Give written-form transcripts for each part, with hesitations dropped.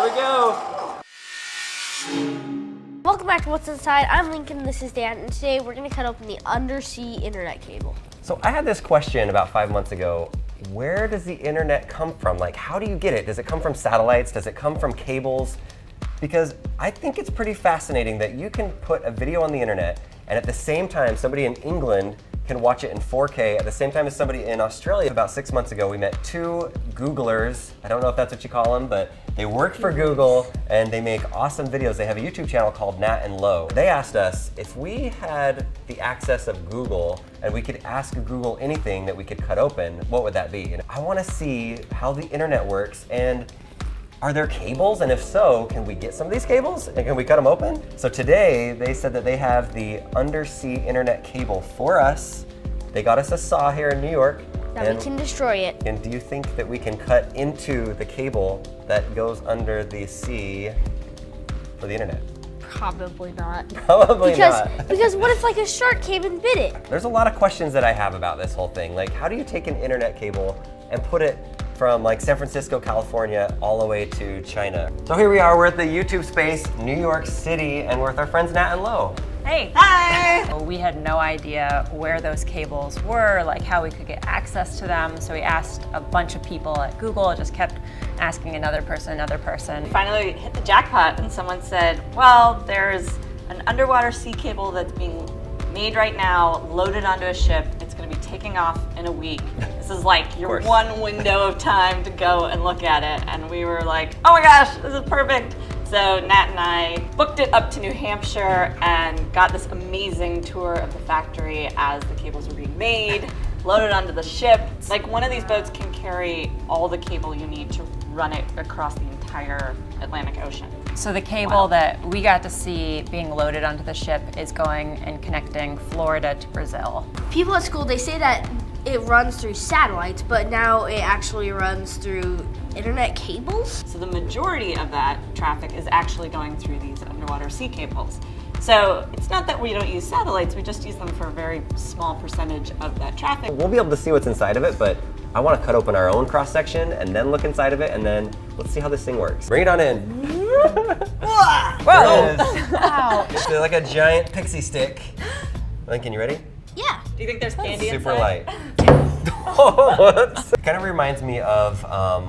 There we go. Welcome back to What's Inside. I'm Lincoln, this is Dan, and today we're going to cut open the undersea internet cable. So I had this question about 5 months ago. Where does the internet come from? Like, how do you get it? Does it come from satellites? Does it come from cables? Because I think it's pretty fascinating that you can put a video on the internet and at the same time somebody in England can watch it in 4K at the same time as somebody in Australia. About 6 months ago, we met two Googlers. I don't know if that's what you call them, but they work for Google and they make awesome videos. They have a YouTube channel called Nat and Lo. They asked us if we had the access of Google and we could ask Google anything that we could cut open, what would that be? And I want to see how the internet works, and are there cables? And if so, can we get some of these cables and can we cut them open? So today they said that they have the undersea internet cable for us. They got us a saw here in New York. Now we can destroy it. And do you think that we can cut into the cable that goes under the sea for the internet? Probably not. Probably not. Because what if like a shark came and bit it? There's a lot of questions that I have about this whole thing. Like, how do you take an internet cable and put it from like San Francisco, California, all the way to China? So here we are, we're at the YouTube space, New York City, and we're with our friends Nat and Lo. Hey. Hi. We had no idea where those cables were, like how we could get access to them. So we asked a bunch of people at Google, just kept asking another person. Finally hit the jackpot and someone said, well, there's an underwater sea cable that's being made right now, loaded onto a ship. It's going to be taking off in a week. This is like your one window of time to go and look at it. And we were like, oh my gosh, this is perfect. So Nat and I booked it up to New Hampshire and got this amazing tour of the factory as the cables were being made, loaded onto the ship. Like, one of these boats can carry all the cable you need to run it across the entire Atlantic Ocean. So the cable that we got to see being loaded onto the ship is going and connecting Florida to Brazil. People at school, they say that it runs through satellites, but now it actually runs through internet cables? So the majority of that traffic is actually going through these underwater sea cables. So it's not that we don't use satellites, we just use them for a very small percentage of that traffic. We'll be able to see what's inside of it, but I want to cut open our own cross-section and then look inside of it, and then let's see how this thing works. Bring it on in. Whoa! Wow. It's like a giant pixie stick. Lincoln, you ready? Yeah. Do you think there's candy Super inside? light. It kind of reminds me of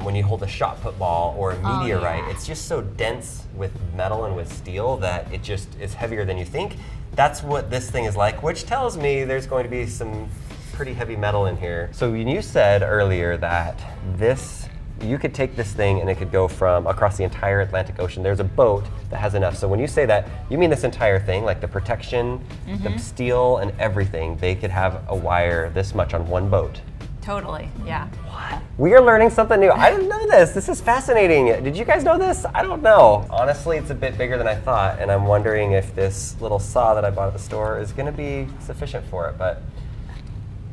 when you hold a shot put ball or a meteorite. It's just so dense with metal and with steel that it just is heavier than you think. That's what this thing is like, which tells me there's going to be some pretty heavy metal in here. So when you said earlier that you could take this thing and it could go from across the entire Atlantic Ocean. There's a boat that has enough. So when you say that, you mean this entire thing, like the protection, the steel and everything, they could have a wire this much on one boat. Totally, yeah. What? We are learning something new. I didn't know this. This is fascinating. Did you guys know this? I don't know. Honestly, it's a bit bigger than I thought, and I'm wondering if this little saw that I bought at the store is gonna be sufficient for it, but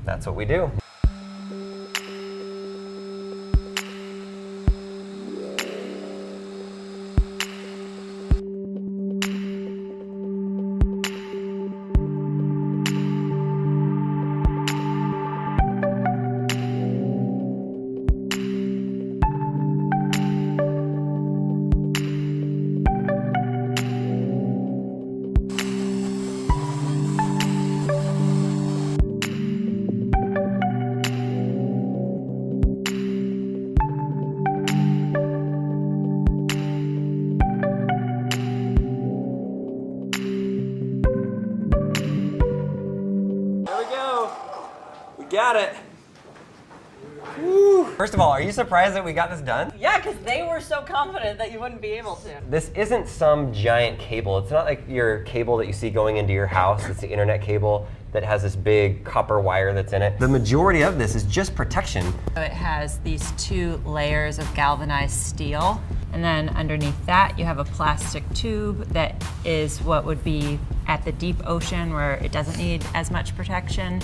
that's what we do. Got it. Woo. First of all, are you surprised that we got this done? Yeah, because they were so confident that you wouldn't be able to. This isn't some giant cable. It's not like your cable that you see going into your house. It's the internet cable that has this big copper wire that's in it. The majority of this is just protection. So it has these 2 layers of galvanized steel, and then underneath that you have a plastic tube that is what would be at the deep ocean where it doesn't need as much protection.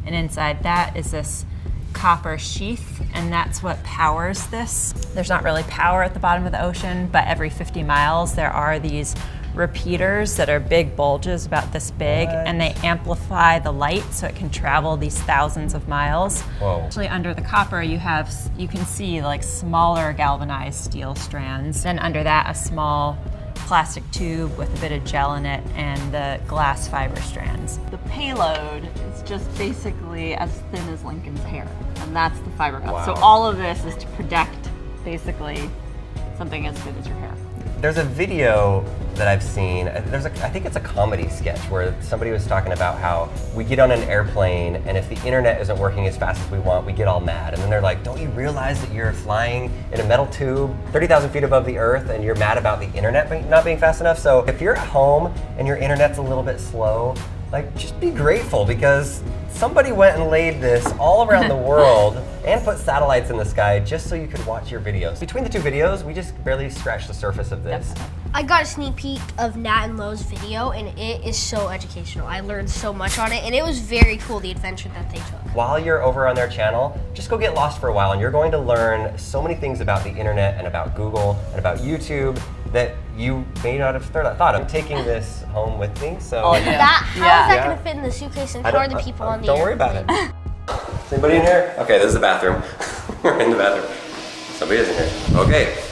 And inside that is this copper sheath, and that's what powers this. There's not really power at the bottom of the ocean, but every 50 miles there are these repeaters that are big bulges about this big, and they amplify the light so it can travel these thousands of miles. Whoa. Actually, under the copper, you can see like smaller galvanized steel strands. Then under that, a small plastic tube with a bit of gel in it and the glass fiber strands. The payload is just basically as thin as Lincoln's hair, and that's the fiber cut. Wow. So all of this is to protect basically something as thin as your hair. There's a video that I've seen, I think it's a comedy sketch where somebody was talking about how we get on an airplane and if the internet isn't working as fast as we want, we get all mad. And then they're like, don't you realize that you're flying in a metal tube 30,000 feet above the earth and you're mad about the internet not being fast enough? So if you're at home and your internet's a little bit slow, like just be grateful because somebody went and laid this all around the world and put satellites in the sky just so you could watch your videos. Between the two videos, we just barely scratched the surface of this. I got a sneak peek of Nat and Lo's video, and it is so educational. I learned so much on it, and it was very cool, the adventure that they took. While you're over on their channel, just go get lost for a while, and you're going to learn so many things about the internet and about Google and about YouTube that you may not have thought of. Taking this home with me, so. How is that going to fit in the suitcase, and how are the people on the Don't worry about it. Is anybody in here? Okay, this is the bathroom. We're in the bathroom. Somebody is in here. Okay.